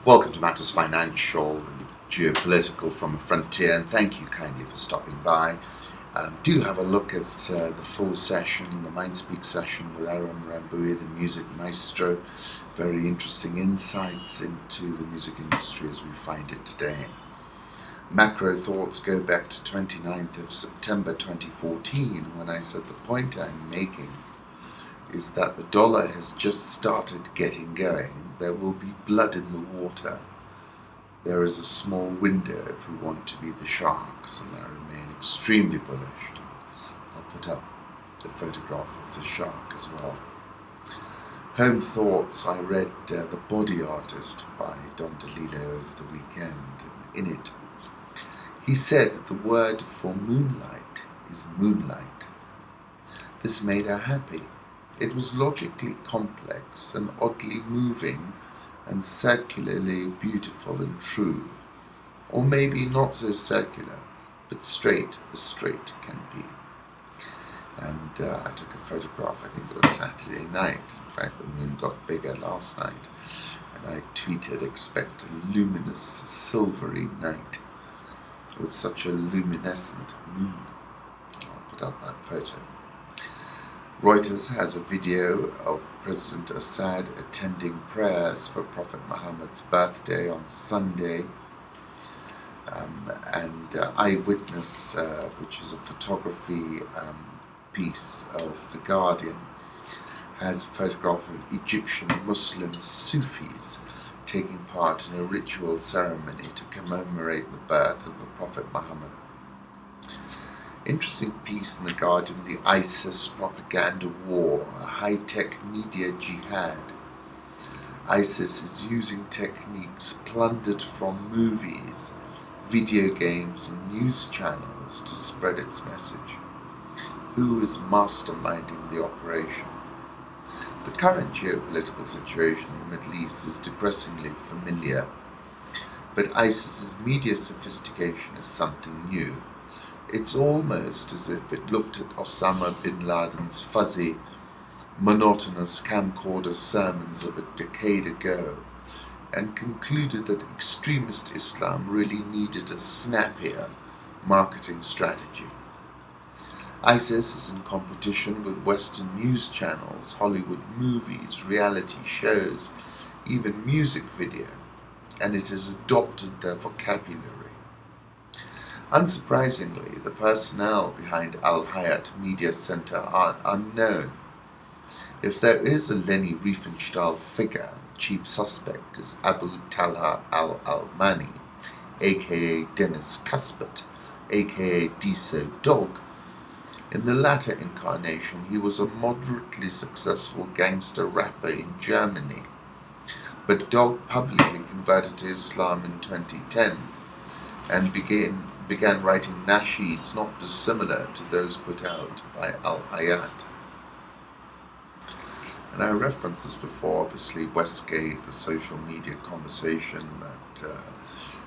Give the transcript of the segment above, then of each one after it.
Welcome to Matters Financial and Geopolitical from a Frontier, and thank you kindly for stopping by. Do have a look at the full session, the Mindspeak session with Aaron Rambui, the music maestro. Very interesting insights into the music industry as we find it today. Macro thoughts go back to 29th of September 2014 when I said the point I'm making is that the dollar has just started getting going. There will be blood in the water. There is a small window if we want to be the sharks, and I remain extremely bullish. I'll put up the photograph of the shark as well. Home thoughts, I read The Body Artist by Don DeLillo over the weekend. In it, he said the word for moonlight is moonlight. This made her happy. It was logically complex and oddly moving and circularly beautiful and true. Or maybe not so circular, but straight as straight can be. And I took a photograph, I think it was Saturday night. In fact, the moon got bigger last night. And I tweeted, expect a luminous, silvery night with such a luminescent moon. I'll put up that photo. Reuters has a video of President Assad attending prayers for Prophet Muhammad's birthday on Sunday. And Eyewitness, which is a photography piece of The Guardian, has a photograph of Egyptian Muslim Sufis taking part in a ritual ceremony to commemorate the birth of the Prophet Muhammad. Interesting piece in The Guardian, the ISIS propaganda war, a high-tech media jihad. ISIS is using techniques plundered from movies, video games and news channels to spread its message. Who is masterminding the operation? The current geopolitical situation in the Middle East is depressingly familiar, but ISIS's media sophistication is something new. It's almost as if it looked at Osama bin Laden's fuzzy, monotonous camcorder sermons of a decade ago and concluded that extremist Islam really needed a snappier marketing strategy. ISIS is in competition with Western news channels, Hollywood movies, reality shows, even music video, and it has adopted their vocabulary. Unsurprisingly, the personnel behind Al Hayat Media Center are unknown. If there is a Leni Riefenstahl figure, chief suspect is Abu Talha al-Almani, aka Dennis Cuthbert, aka Diso Dog. In the latter incarnation, he was a moderately successful gangster rapper in Germany, but Dog publicly converted to Islam in 2010 and began writing nasheeds not dissimilar to those put out by Al-Hayat. And I referenced this before, obviously Westgate, the social media conversation that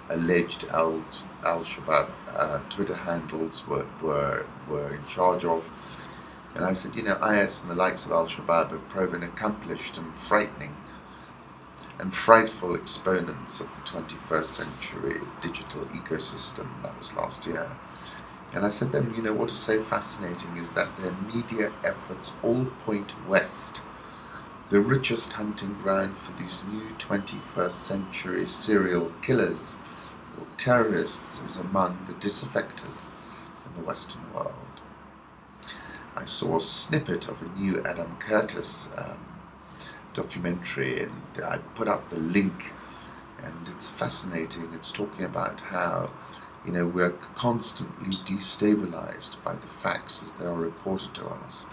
alleged Al-Shabaab Twitter handles were in charge of. And I said, IS and the likes of Al-Shabaab have proven accomplished and frightening and frightful exponents of the 21st century digital ecosystem. That was last year. And I said to them, what is so fascinating is that their media efforts all point west. The richest hunting ground for these new 21st century serial killers or terrorists is among the disaffected in the Western world. I saw a snippet of a new Adam Curtis documentary, and I put up the link, and it's fascinating. It's talking about how we're constantly destabilized by the facts as they are reported to us,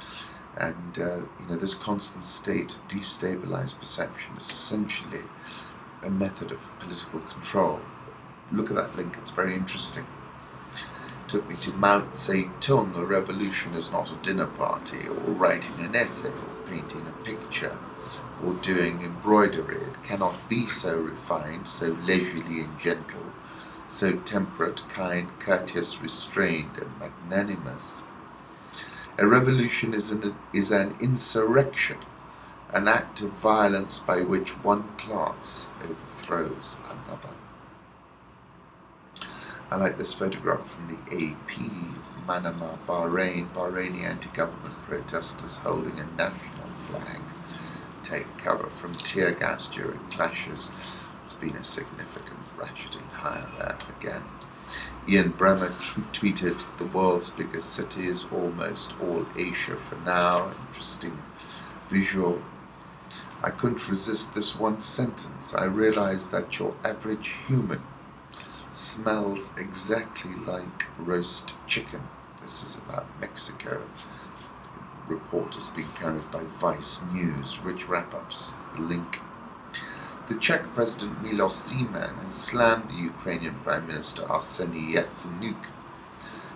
and this constant state of destabilized perception is essentially a method of political control. Look at that link, it's very interesting. It took me to Mao Zedong, a revolution is not a dinner party, or writing an essay, or painting a picture, or doing embroidery. It cannot be so refined, so leisurely and gentle, so temperate, kind, courteous, restrained, and magnanimous. A revolution is an insurrection, an act of violence by which one class overthrows another. I like this photograph from the AP, Manama, Bahrain. Bahraini anti-government protesters holding a national flag take cover from tear gas during clashes. There's been a significant ratcheting higher there again. Ian Bremer tweeted, "The world's biggest city is almost all Asia for now." Interesting visual. I couldn't resist this one sentence. I realized that your average human smells exactly like roast chicken. This is about Mexico. Report has been carried by Vice News. Rich wrap-ups is the link. The Czech President Miloš Zeman has slammed the Ukrainian Prime Minister Arseniy Yatsenyuk,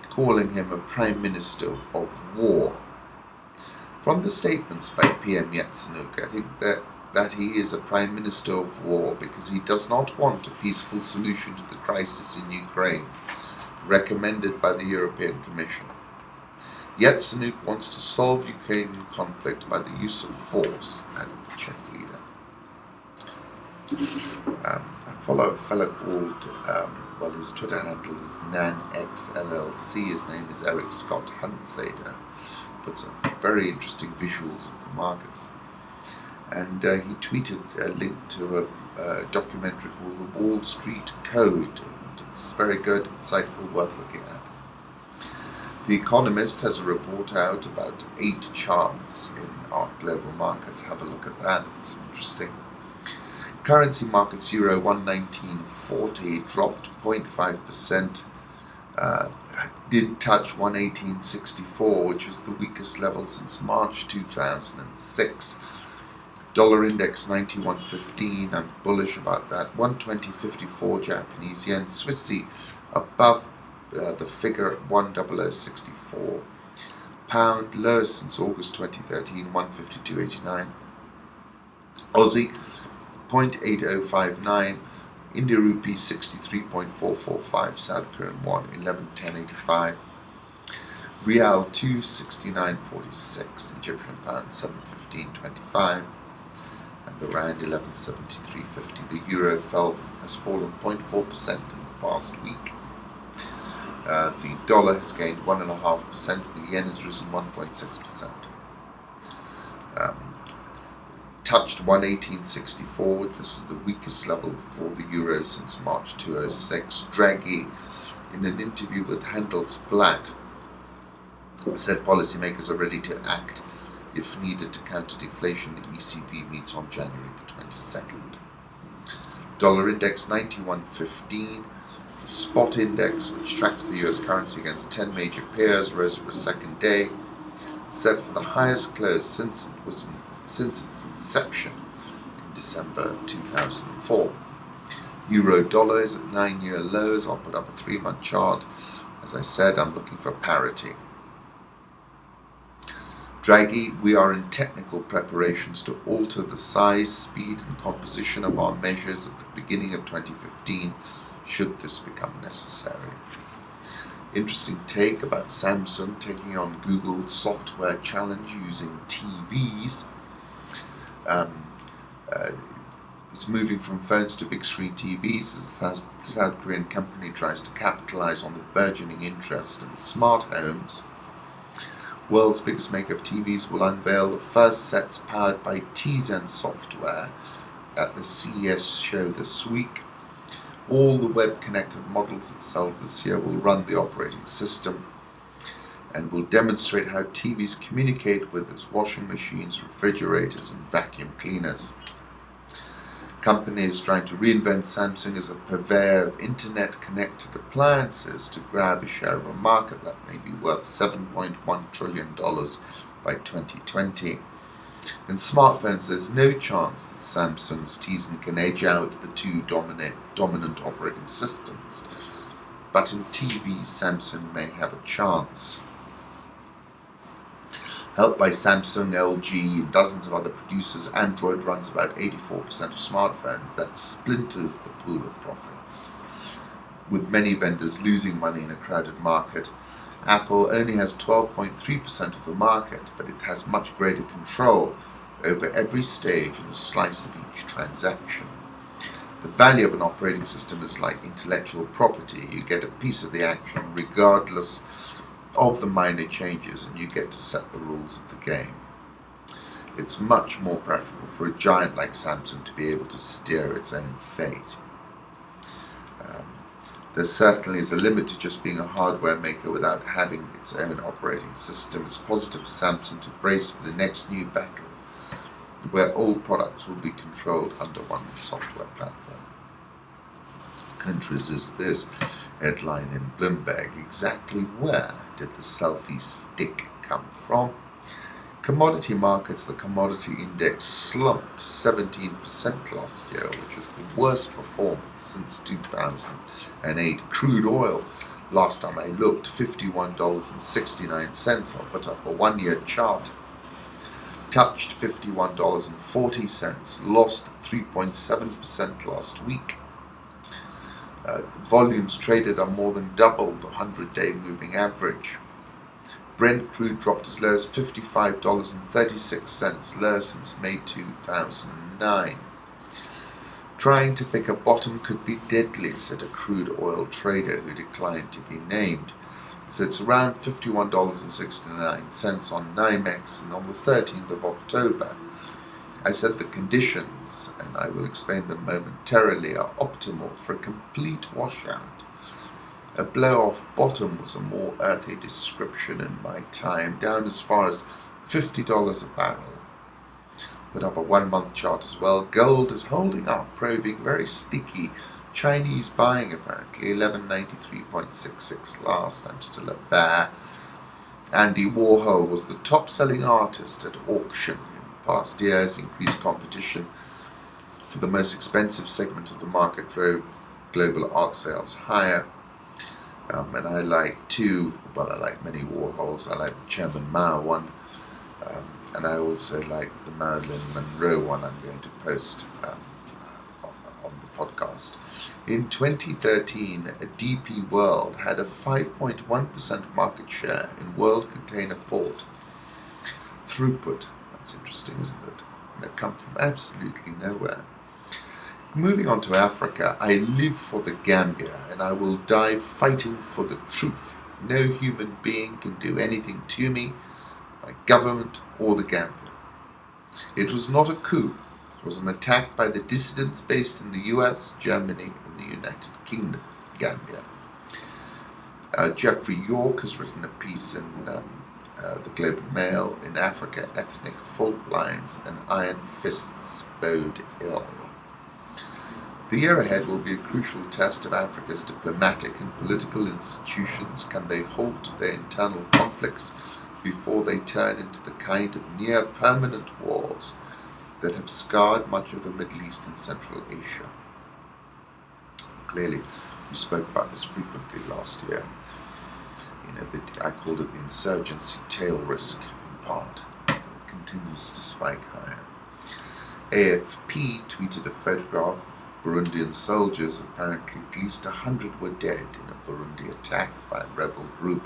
calling him a Prime Minister of war. From the statements by PM Yatsenyuk, I think that he is a Prime Minister of war because he does not want a peaceful solution to the crisis in Ukraine, recommended by the European Commission. Yatsenyuk wants to solve Ukrainian conflict by the use of force, added the Czech leader. I follow a fellow called, his Twitter handle is NanXLLC. His name is Eric Scott Hunsader. Puts some very interesting visuals of the markets. And he tweeted a link to a documentary called The Wall Street Code. And it's very good, insightful, worth looking at. The Economist has a report out about 8 charts in our global markets. Have a look at that, it's interesting. Currency markets, Euro 119.40, dropped 0.5%. Did touch 118.64, which was the weakest level since March 2006. Dollar index 91.15, I'm bullish about that. 120.54 Japanese yen. Swissy above the figure at 100.64. Pound lowest since August 2013, 152.89. Aussie 0.8059. India rupee 63.445. South Korean won 11.1085. Rial 269.46. Egyptian pound 715.25. And the rand 11.73.50. The euro has fallen 0.4% in the past week. The dollar has gained 1.5%. The yen has risen 1.6%. Touched 118.64. This is the weakest level for the euro since March 2006. Draghi, in an interview with Handelsblatt, said policymakers are ready to act if needed to counter deflation. The ECB meets on January the 22nd. Dollar index 91.15. The spot index, which tracks the US currency against 10 major pairs, rose for a second day, set for the highest close since its inception in December 2004. Euro dollar is at 9-year lows. I'll put up a 3-month chart. As I said, I'm looking for parity. Draghi, we are in technical preparations to alter the size, speed and composition of our measures at the beginning of 2015, should this become necessary. Interesting take about Samsung taking on Google's software challenge using TVs. It's moving from phones to big screen TVs as the South Korean company tries to capitalize on the burgeoning interest in smart homes. World's biggest maker of TVs will unveil the first sets powered by Tizen software at the CES show this week. All the web-connected models it sells this year will run the operating system and will demonstrate how TVs communicate with its washing machines, refrigerators and vacuum cleaners. Companies trying to reinvent Samsung as a purveyor of internet-connected appliances to grab a share of a market that may be worth $7.1 trillion by 2020. In smartphones, there's no chance that Samsung's Tizen can edge out the two dominant operating systems. But in TVs, Samsung may have a chance. Helped by Samsung, LG, and dozens of other producers, Android runs about 84% of smartphones. That splinters the pool of profits. With many vendors losing money in a crowded market, Apple only has 12.3% of the market, but it has much greater control over every stage and a slice of each transaction. The value of an operating system is like intellectual property. You get a piece of the action regardless of the minor changes, and you get to set the rules of the game. It's much more preferable for a giant like Samsung to be able to steer its own fate. There certainly is a limit to just being a hardware maker without having its own operating system. It's positive for Samsung to brace for the next new battle, where all products will be controlled under one software platform. Can't resist this headline in Bloomberg. Exactly where did the selfie stick come from? Commodity markets, the commodity index slumped 17% last year, which was the worst performance since 2008. Crude oil, last time I looked, $51.69. I'll put up a one-year chart. Touched $51.40, lost 3.7% last week. Volumes traded are more than double the 100-day moving average. Brent crude dropped as low as $55.36, low since May 2009. Trying to pick a bottom could be deadly, said a crude oil trader who declined to be named. So it's around $51.69 on NYMEX, and on the 13th of October, I said the conditions, and I will explain them momentarily, are optimal for a complete washout. A blow-off bottom was a more earthy description in my time, down as far as $50 a barrel. Put up a one-month chart as well. Gold is holding up, proving very sticky. Chinese buying apparently, 1193.66 last. I'm still a bear. Andy Warhol was the top-selling artist at auction in the past years. Increased competition for the most expensive segment of the market drove global art sales higher. And I like I like many Warhols. I like the Chairman Mao one, and I also like the Marilyn Monroe one I'm going to post on the podcast. In 2013, DP World had a 5.1% market share in world container port throughput. That's interesting, isn't it? That come from absolutely nowhere. Moving on to Africa, I live for the Gambia, and I will die fighting for the truth. No human being can do anything to me, my government or the Gambia. It was not a coup. It was an attack by the dissidents based in the US, Germany, and the United Kingdom, Gambia. Jeffrey York has written a piece in the Globe and Mail, in Africa, ethnic fault lines and iron fists bode ill. The year ahead will be a crucial test of Africa's diplomatic and political institutions. Can they halt their internal conflicts before they turn into the kind of near-permanent wars that have scarred much of the Middle East and Central Asia? Clearly, we spoke about this frequently last year. I called it the insurgency tail risk in part. It continues to spike higher. AFP tweeted a photograph of Burundian soldiers. Apparently at least 100 were dead in a Burundi attack by a rebel group.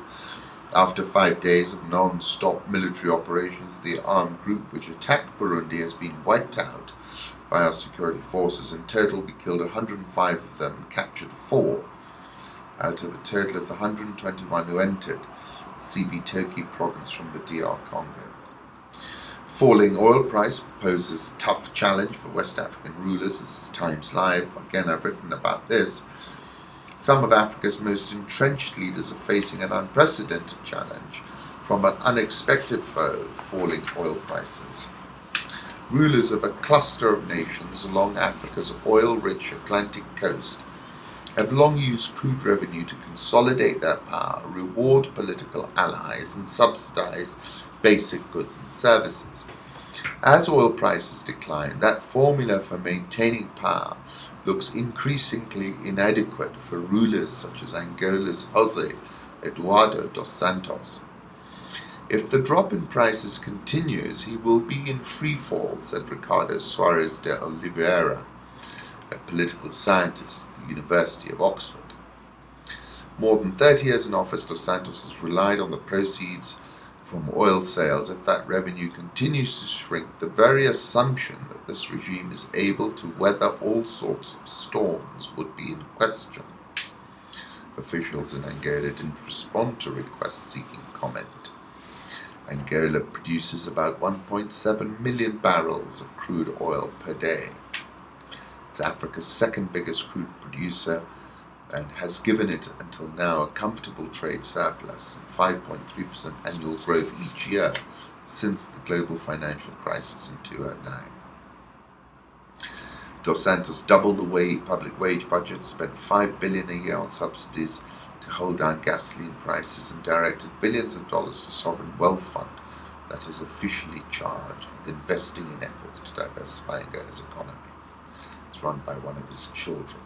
After 5 days of non-stop military operations, the armed group which attacked Burundi has been wiped out by our security forces. In total, we killed 105 of them and captured 4 out of a total of the 121 who entered Cibitoke province from the DR Congo. Falling oil price poses tough challenge for West African rulers. This is Times Live. Again, I've written about this. Some of Africa's most entrenched leaders are facing an unprecedented challenge from an unexpected foe, falling oil prices. Rulers of a cluster of nations along Africa's oil-rich Atlantic coast have long used crude revenue to consolidate their power, reward political allies, and subsidize basic goods and services. As oil prices decline, that formula for maintaining power looks increasingly inadequate for rulers such as Angola's José Eduardo dos Santos. If the drop in prices continues, he will be in free fall, said Ricardo Soares de Oliveira, a political scientist at the University of Oxford. More than 30 years in office, dos Santos has relied on the proceeds from oil sales, if that revenue continues to shrink, the very assumption that this regime is able to weather all sorts of storms would be in question. Officials in Angola didn't respond to requests seeking comment. Angola produces about 1.7 million barrels of crude oil per day. It's Africa's second biggest crude producer and has given it until now a comfortable trade surplus and 5.3% annual growth each year since the global financial crisis in 2009. Dos Santos doubled the public wage budget, spent $5 billion a year on subsidies to hold down gasoline prices, and directed billions of dollars to sovereign wealth fund that is officially charged with investing in efforts to diversify Angola's economy. It's run by one of his children.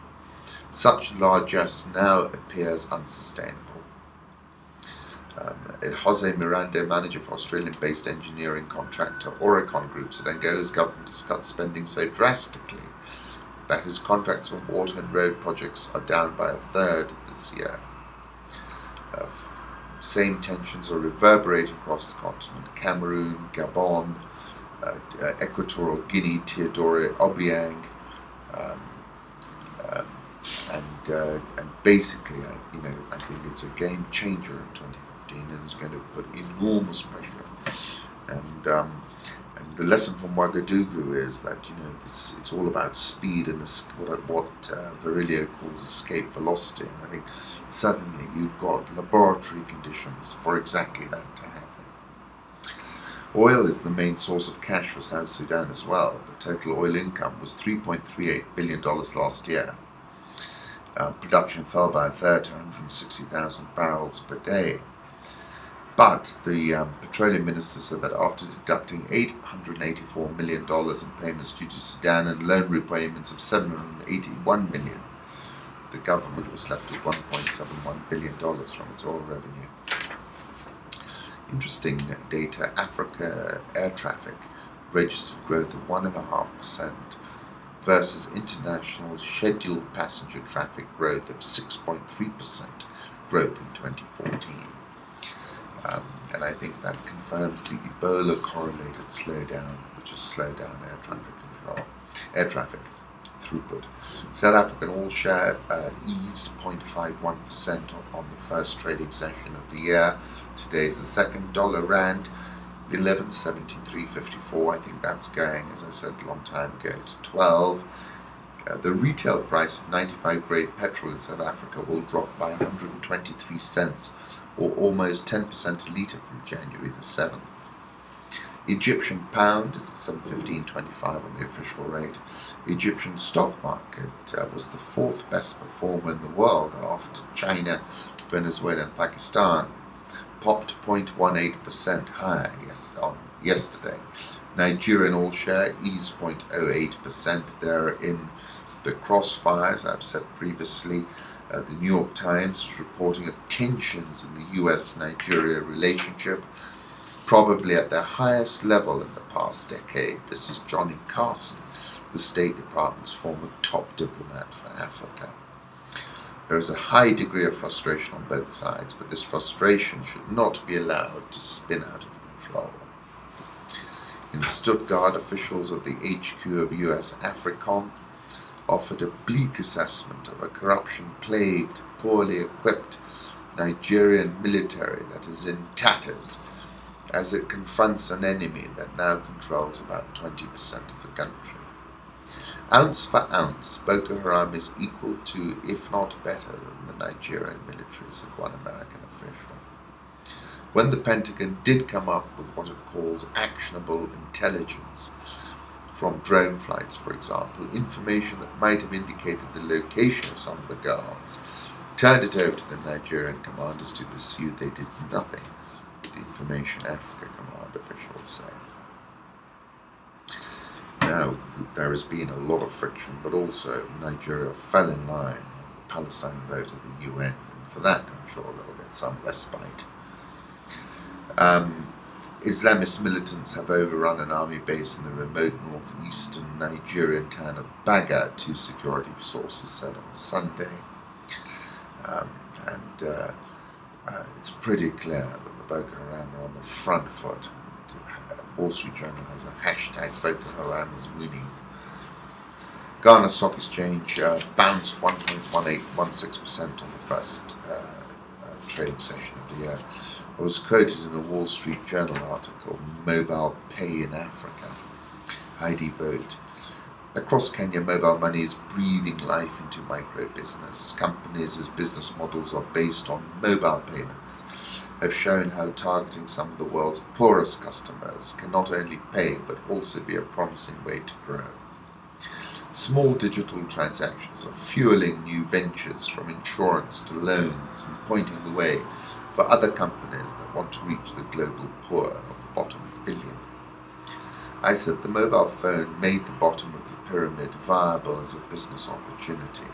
Such largesse now appears unsustainable. Jose Miranda, manager for Australian-based engineering contractor Oricon Group, said Angola's government has cut spending so drastically that his contracts for water and road projects are down by a third this year. Same tensions are reverberating across the continent. Cameroon, Gabon, Equatorial Guinea, Teodoro Obiang, and basically, I think it's a game changer in 2015, and it's going to put enormous pressure. And the lesson from Ouagadougou is that it's all about speed and what Virilio calls escape velocity. And I think suddenly you've got laboratory conditions for exactly that to happen. Oil is the main source of cash for South Sudan as well. The total oil income was $3.38 billion last year. Production fell by a third to 160,000 barrels per day. But the petroleum minister said that after deducting $884 million in payments due to Sudan and loan repayments of $781 million, the government was left with $1.71 billion from its oil revenue. Interesting data: Africa air traffic registered growth of 1.5% versus international scheduled passenger traffic growth of 6.3% growth in 2014. And I think that confirms the Ebola correlated slowdown, which has slowed down air traffic throughput. South African all share eased 0.51% on the first trading session of the year. Today's the second. Dollar rand 11.7354. I think that's going, as I said a long time ago, to 12. The retail price of 95 grade petrol in South Africa will drop by 123 cents, or almost 10% a litre from January the 7th. Egyptian pound is at 7.1525 on the official rate. Egyptian stock market was the fourth best performer in the world after China, Venezuela and Pakistan. Popped 0.18% higher on yesterday. Nigerian all share eased 0.08%. They're in the crossfires, I've said previously. The New York Times is reporting of tensions in the US-Nigeria relationship, probably at their highest level in the past decade. This is Johnny Carson, the State Department's former top diplomat for Africa. There is a high degree of frustration on both sides, but this frustration should not be allowed to spin out of control. In Stuttgart, officials at the HQ of US AFRICOM offered a bleak assessment of a corruption-plagued, poorly equipped Nigerian military that is in tatters as it confronts an enemy that now controls about 20% of the country. Ounce for ounce, Boko Haram is equal to, if not better than, the Nigerian military, said one American official. When the Pentagon did come up with what it calls actionable intelligence, from drone flights, for example, information that might have indicated the location of some of the guards, turned it over to the Nigerian commanders to pursue. They did nothing, the Information Africa Command officials say. Now, there has been a lot of friction, but also Nigeria fell in line on the Palestine vote of the UN, and for that I'm sure they'll get some respite. Islamist militants have overrun an army base in the remote northeastern Nigerian town of Baga, two security sources said on Sunday. It's pretty clear that the Boko Haram are on the front foot. Wall Street Journal has a hashtag Boko Haram is winning. Ghana Stock Exchange bounced 1.1816% on the first trading session of the year. I was quoted in a Wall Street Journal article, Mobile Pay in Africa, Heidi Vogt. Across Kenya, mobile money is breathing life into micro-business. Companies whose business models are based on mobile payments have shown how targeting some of the world's poorest customers can not only pay but also be a promising way to grow. Small digital transactions are fueling new ventures, from insurance to loans, and pointing the way for other companies that want to reach the global poor of the bottom of billion. I said the mobile phone made the bottom of the pyramid viable as a business opportunity.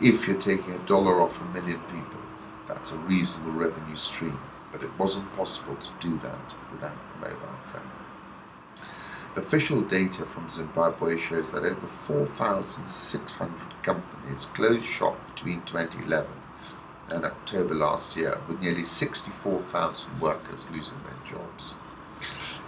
If you're taking $1 off 1 million people, that's a reasonable revenue stream, but it wasn't possible to do that without the mobile phone. Official data from Zimbabwe shows that over 4,600 companies closed shop between 2011 and October last year, with nearly 64,000 workers losing their jobs.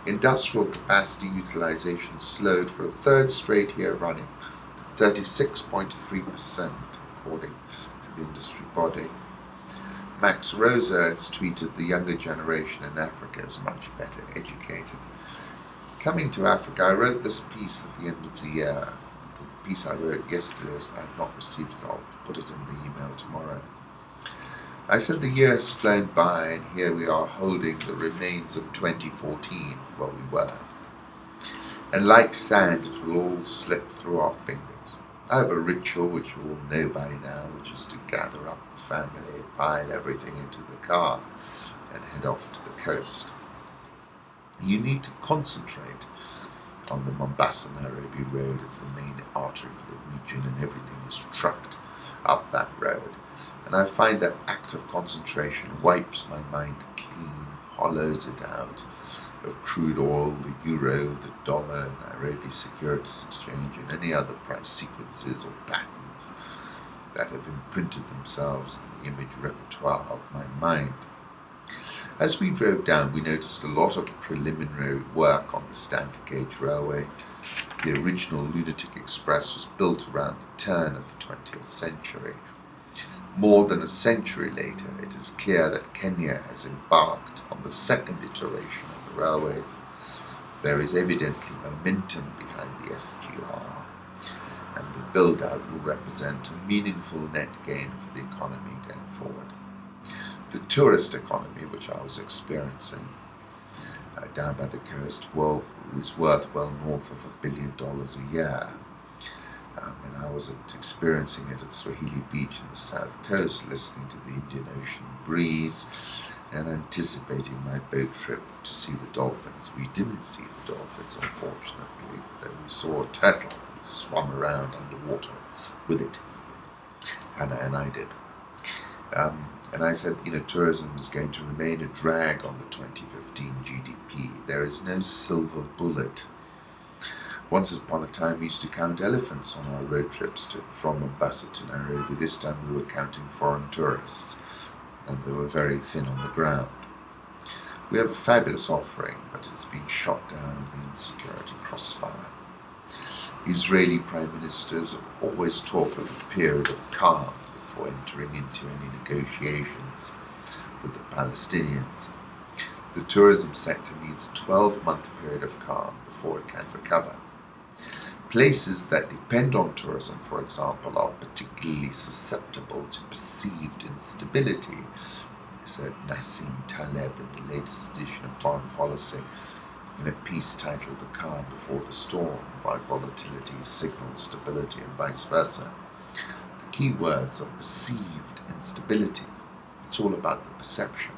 Industrial capacity utilization slowed for a third straight year running to 36.3%, according to the industry body. Max Rosa has tweeted, the younger generation in Africa is much better educated. Coming to Africa, I wrote this piece at the end of the year. The piece I wrote yesterday, I have not received it, I'll put it in the email tomorrow. I said the year has flown by and here we are holding the remains of 2014, well we were. And like sand, it will all slip through our fingers. I have a ritual which you all know by now, which is to gather up the family, pile everything into the car and head off to the coast. You need to concentrate on the Mombasa-Nairobi road as the main artery for the region, and everything is trucked up that road. And I find that act of concentration wipes my mind clean, hollows it out of crude oil, the euro, the dollar, Nairobi Securities Exchange, and any other price sequences or patterns that have imprinted themselves in the image repertoire of my mind. As we drove down, we noticed a lot of preliminary work on the standard gauge railway. The original Lunatic Express was built around the turn of the 20th century. More than a century later, it is clear that Kenya has embarked on the second iteration of the railways. There is evidently momentum behind the SGR, and the build-out will represent a meaningful net gain for the economy going forward. The tourist economy, which I was experiencing down by the coast, is worth well north of $1 billion a year. And I was experiencing it at Swahili Beach in the south coast, listening to the Indian Ocean breeze and anticipating my boat trip to see the dolphins. We didn't see the dolphins, unfortunately, though we saw a turtle that swam around underwater with it, and I did. And I said, tourism is going to remain a drag on the 2015 GDP. There is no silver bullet. Once upon a time, we used to count elephants on our road trips from Mombasa to Nairobi. This time we were counting foreign tourists, and they were very thin on the ground. We have a fabulous offering, but it's been shot down in the insecurity crossfire. Israeli prime ministers always talk of a period of calm before entering into any negotiations with the Palestinians. The tourism sector needs a 12-month period of calm before it can recover. Places that depend on tourism, for example, are particularly susceptible to perceived instability, said Nassim Taleb in the latest edition of Foreign Policy, in a piece titled The Calm Before the Storm, why volatility signals stability and vice versa. The key words are perceived instability. It's all about the perception.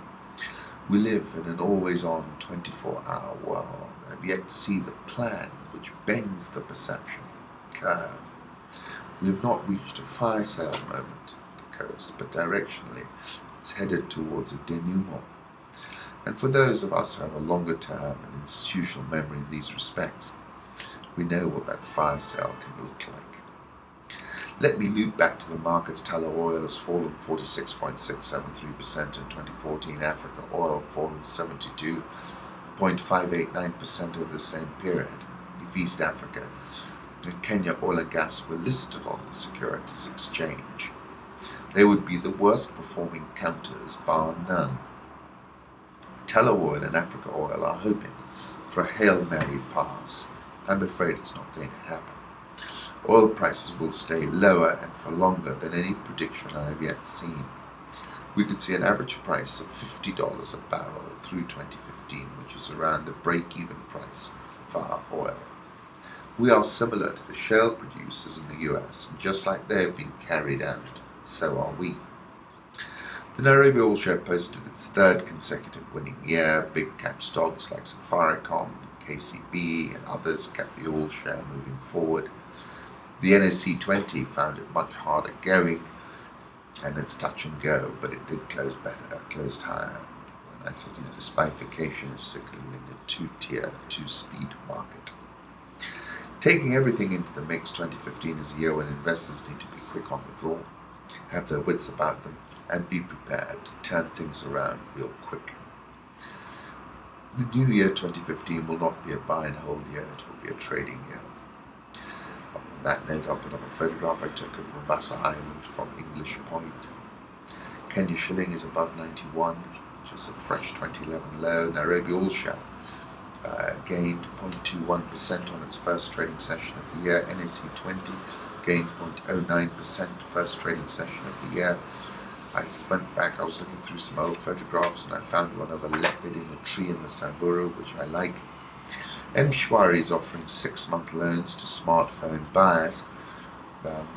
We live in an always-on 24-hour world, and we yet to see the plan which bends the perception curve. We have not reached a fire sale moment at the coast, but directionally it's headed towards a denouement. And for those of us who have a longer term and institutional memory in these respects, we know what that fire sale can look like. Let me loop back to the markets. Tallow oil has fallen 46.673% in 2014. Africa oil fallen 72.589% over the same period. If East Africa and Kenya oil and gas were listed on the Securities Exchange, they would be the worst performing counters bar none. Tallow oil and Africa oil are hoping for a Hail Mary pass. I'm afraid it's not going to happen. Oil prices will stay lower and for longer than any prediction I have yet seen. We could see an average price of $50 a barrel through 2015, which is around the break-even price for our oil. We are similar to the shale producers in the US, and just like they have been carried out, so are we. The Nairobi Oil Share posted its third consecutive winning year. Big cap stocks like Safaricom, KCB and others kept the oil share moving forward. The NSE 20 found it much harder going, and it's touch and go, but it did close better, closed higher. And I said, this bifurcation is signaling a two-tier, two-speed market. Taking everything into the mix, 2015 is a year when investors need to be quick on the draw, have their wits about them, and be prepared to turn things around real quick. The new year 2015 will not be a buy and hold year, it will be a trading year. On that note, I'll put up a photograph I took of Mombasa Island from English Point. Kenya shilling is above 91, which is a fresh 2011 low. Nairobi Oil Share gained 0.21% on its first trading session of the year. NSE 20 gained 0.09% first trading session of the year. I was looking through some old photographs and I found one of a leopard in a tree in the Samburu, which I like. M-Shwari is offering 6-month loans to smartphone buyers.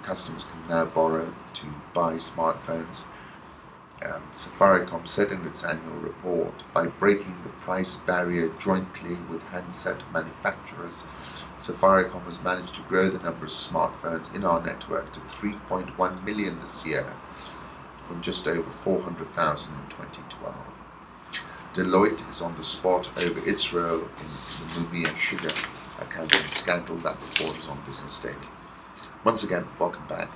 Customers can now borrow to buy smartphones. Safaricom said in its annual report, by breaking the price barrier jointly with handset manufacturers, Safaricom has managed to grow the number of smartphones in our network to 3.1 million this year, from just over 400,000 in 2012. Deloitte is on the spot over its role in the Mumia sugar accounting scandal. That report is on Business Daily. Once again, welcome back.